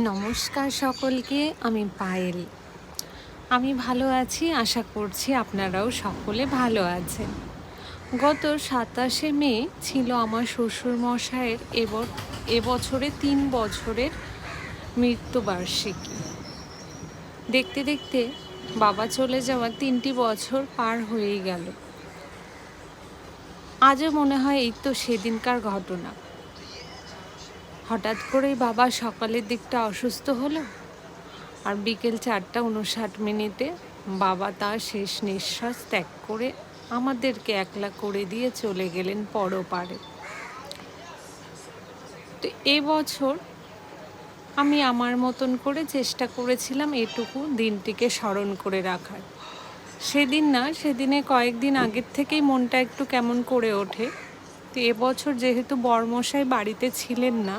নমস্কার সকলকে। আমি পায়েল। আমি ভালো আছি, আশা করছি আপনারাও সকলে ভালো আছেন। গত ২৭শে মে ছিল আমার শ্বশুরমশায়ের এবছরে ৩ বছরের মৃত্যুবার্ষিকী। দেখতে দেখতে বাবা চলে যাওয়ার ৩টি বছর পার হয়েই গেল। আজও মনে হয় এই তো সেদিনকার ঘটনা। হঠাৎ করেই বাবা সকালের দিকটা অসুস্থ হলো, আর বিকেল ৪:৫৯ বাবা তার শেষ নিঃশ্বাস ত্যাগ করে আমাদেরকে একলা করে দিয়ে চলে গেলেন পরপারে। তো এবছর আমি আমার মতন করে চেষ্টা করেছিলাম এটুকু দিনটিকে স্মরণ করে রাখার। সেদিনে কয়েকদিন আগের থেকেই মনটা একটু কেমন করে ওঠে। তো এবছর যেহেতু বরমশাই বাড়িতে ছিলেন না,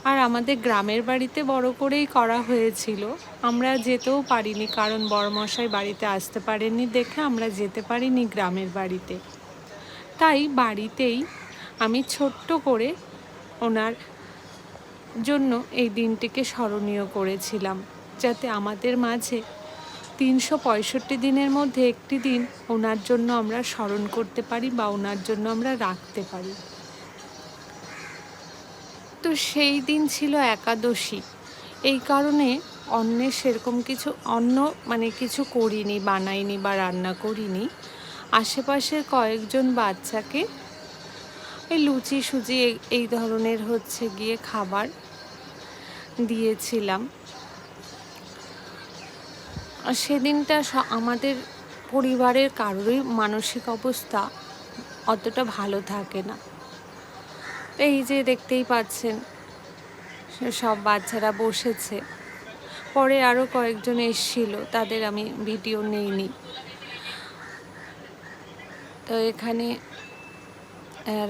আর আমাদের গ্রামের বাড়িতে বড় করেই করা হয়েছিল, আমরা যেতেও পারিনি, কারণ বরমশাই বাড়িতে আসতে পারেননি দেখে আমরা যেতে পারিনি গ্রামের বাড়িতে। তাই বাড়িতেই আমি ছোট্ট করে ওনার জন্য এই দিনটিকে স্মরণীয় করেছিলাম, যাতে আমাদের মাঝে ৩৬৫ দিনের মধ্যে একটি দিন ওনার জন্য আমরা স্মরণ করতে পারি বা ওনার জন্য আমরা রাখতে পারি। তো সেই দিন ছিল একাদশী। এই কারণে সেরকম কিছু কিছু করিনি, বানাইনি বা রান্না করিনি। আশেপাশের কয়েকজন বাচ্চাকে এই লুচি সুজি এই ধরনের গিয়ে খাবার দিয়েছিলাম। আর সেদিনটা আমাদের পরিবারের কারোরই মানসিক অবস্থা অতটা ভালো থাকে না। এই যে দেখতেই পাচ্ছেন, সব বাচ্চারা বসেছে। পরে আরও কয়েকজন এসেছিল, তাদের আমি ভিডিও নেইনি। তো এখানে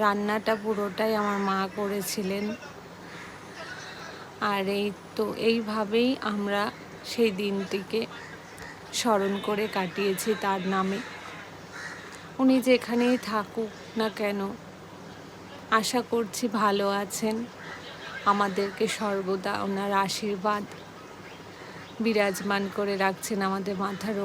রান্নাটা পুরোটাই আমার মা করেছিলেন। আর এইভাবেই আমরা সেই দিনটিকে স্মরণ করে কাটিয়েছি তার নামে। উনি যেখানেই থাকুক না কেন, আশা করছি ভালো আছেন। আমাদেরকে সর্বদা ওনার আশীর্বাদ বিরাজমান করে রাখছেন আমাদের মাথার